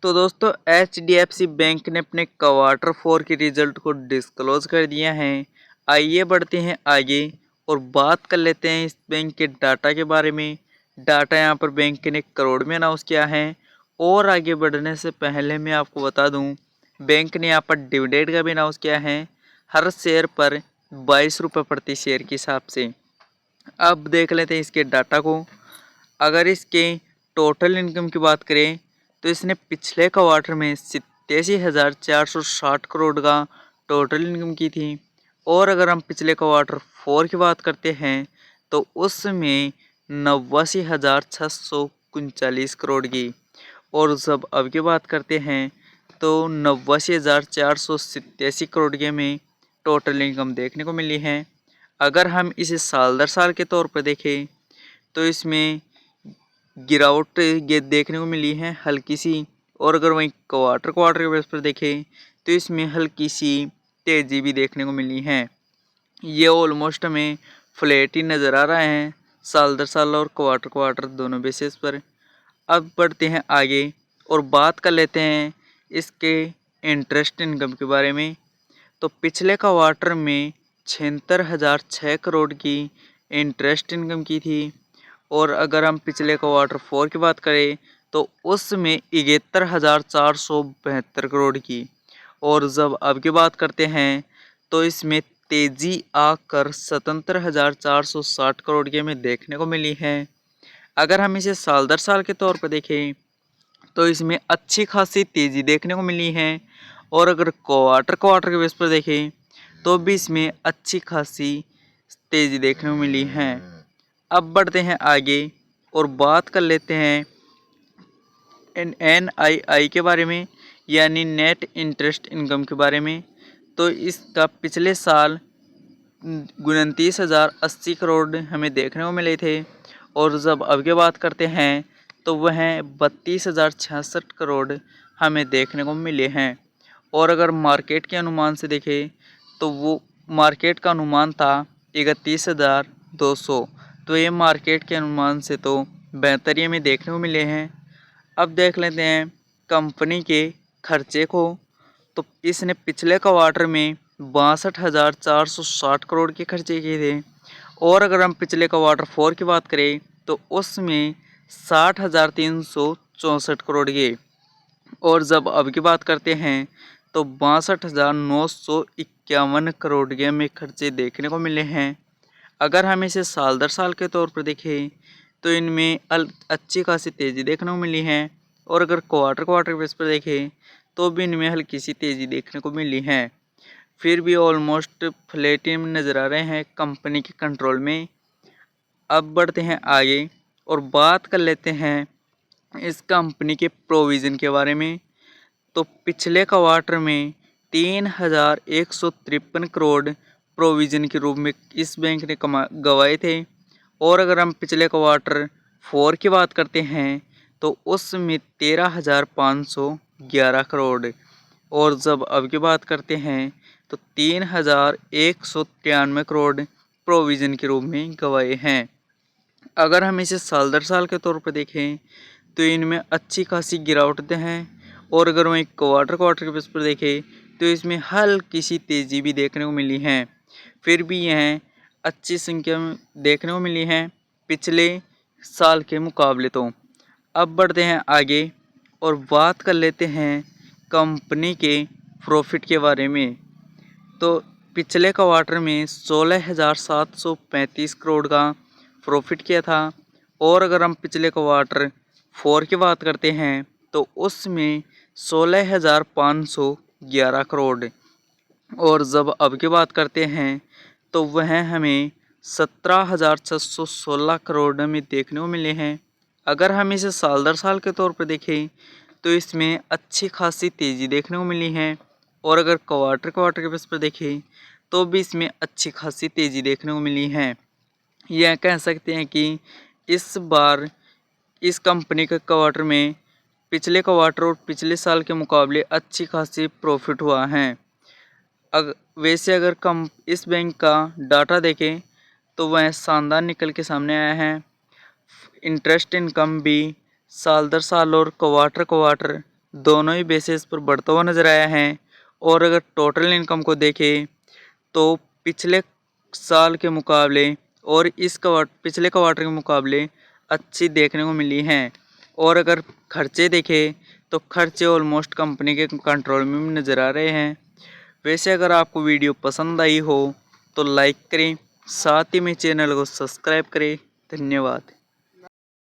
तो दोस्तों HDFC bank ने अपने क्वार्टर 4 के रिजल्ट को डिस्क्लोज कर दिया है। आइए बढ़ते हैं आगे और बात कर लेते हैं इस बैंक के डाटा के बारे में। डाटा यहाँ पर बैंक ने करोड़ में अनाउंस किया है। और आगे बढ़ने से पहले मैं आपको बता दूं, बैंक ने यहाँ पर डिविडेंड का भी अनाउंस किया है, हर शेयर पर 22 रुपये प्रति शेयर के हिसाब से। अब देख लेते हैं इसके डाटा को। अगर इसके टोटल इनकम की बात करें तो इसने पिछले क्वार्टर में 87,460 करोड़ का टोटल इनकम की थी। और अगर हम पिछले क्वार्टर 4 की बात करते हैं तो उसमें 89,639 करोड़ की। और जब अब की बात करते हैं तो 89,487 करोड़ के में टोटल इनकम देखने को मिली है। अगर हम इसे साल दर साल के तौर पर देखें तो इसमें गिरावट ये देखने को मिली है हल्की सी। और अगर वहीं क्वार्टर क्वार्टर के बेस पर देखें तो इसमें हल्की सी तेज़ी भी देखने को मिली है। ये ऑलमोस्ट हमें फ्लैट ही नज़र आ रहा है साल दर साल और क्वार्टर क्वार्टर दोनों बेसिस पर। अब बढ़ते हैं आगे और बात कर लेते हैं इसके इंटरेस्ट इनकम के बारे में। तो पिछले क्वार्टर में 76,006 करोड़ की इंटरेस्ट इनकम की थी। और अगर हम पिछले क्वार्टर 4 की बात करें तो उसमें 71,472 करोड़ की। और जब अब की बात करते हैं तो इसमें तेज़ी आकर 77,460 करोड़ के में देखने को मिली है। अगर हम इसे साल दर साल के तौर पर देखें तो इसमें अच्छी खासी तेज़ी देखने को मिली है। और अगर क्वार्टर क्वार्टर के बेस पर देखें तो भी इसमें अच्छी खासी तेज़ी देखने को मिली है। अब बढ़ते हैं आगे और बात कर लेते हैं NII के बारे में, यानी नेट इंटरेस्ट इनकम के बारे में। तो इसका पिछले साल 29,080 करोड़ हमें देखने को मिले थे। और जब अब की बात करते हैं तो वह 32,066 करोड़ हमें देखने को मिले हैं। और अगर मार्केट के अनुमान से देखें तो वो मार्केट का अनुमान था 31,200। तो ये मार्केट के अनुमान से तो बेहतर ही हमें देखने को मिले हैं। अब देख लेते हैं कंपनी के खर्चे को। तो इसने पिछले क्वार्टर में 62,460 करोड़ के खर्चे किए थे। और अगर हम पिछले क्वार्टर 4 की बात करें तो उसमें 60,364 करोड़ के। और जब अब की बात करते हैं तो 62,951 करोड़ के हमें खर्चे देखने को मिले हैं। अगर हम इसे साल दर साल के तौर पर देखें तो इनमें अच्छी खासी तेज़ी देखने को मिली है। और अगर क्वार्टर क्वार्टर बेस पर देखें तो भी इनमें हल्की सी तेज़ी देखने को मिली है। फिर भी ऑलमोस्ट फ्लैट नज़र आ रहे हैं कंपनी के कंट्रोल में। अब बढ़ते हैं आगे और बात कर लेते हैं इस कंपनी के प्रोविज़न के बारे में। तो पिछले क्वार्टर में 3,153 करोड़ प्रोविज़न के रूप में इस बैंक ने गंवाए थे। और अगर हम पिछले क्वार्टर 4 की बात करते हैं तो उसमें 13,511 करोड़। और जब अब की बात करते हैं तो 3,193 करोड़ प्रोविज़न के रूप में गंवाए हैं। अगर हम इसे साल दर साल के तौर पर देखें तो इनमें अच्छी खासी गिरावट हैं। और अगर वहीं क्वार्टर क्वार्टर के बेस पर देखें तो इसमें हल्की सी तेज़ी भी देखने को मिली है। फिर भी यह अच्छी संख्या में देखने को मिली है पिछले साल के मुकाबले। तो अब बढ़ते हैं आगे और बात कर लेते हैं कंपनी के प्रॉफिट के बारे में। तो पिछले क्वार्टर में 16,735 करोड़ का प्रॉफिट किया था। और अगर हम पिछले क्वार्टर 4 की बात करते हैं तो उसमें 16,511 करोड़। और जब अब की बात करते हैं तो वह हमें 17,616 करोड़ में देखने को मिले हैं। अगर हम इसे साल दर साल के तौर पर देखें तो इसमें अच्छी खासी तेज़ी देखने को मिली है। और अगर क्वार्टर क्वार्टर के बेस पर देखें तो भी इसमें अच्छी खासी तेज़ी देखने को मिली है। यह कह सकते हैं कि इस बार इस कंपनी के क्वार्टर में पिछले क्वार्टर और पिछले साल के मुकाबले अच्छी खासी प्रॉफिट हुआ है। वैसे अगर कम इस बैंक का डाटा देखें तो वह शानदार निकल के सामने आया है। इंटरेस्ट इनकम भी साल दर साल और क्वार्टर क्वार्टर दोनों ही बेसिस पर बढ़ता हुआ नज़र आया है। और अगर टोटल इनकम को देखें तो पिछले साल के मुकाबले और पिछले क्वार्टर के मुकाबले अच्छी देखने को मिली हैं। और अगर खर्चे देखें तो खर्चे ऑलमोस्ट कंपनी के कंट्रोल में भी नज़र आ रहे हैं। वैसे अगर आपको वीडियो पसंद आई हो तो लाइक करें, साथ ही में चैनल को सब्सक्राइब करें। धन्यवाद।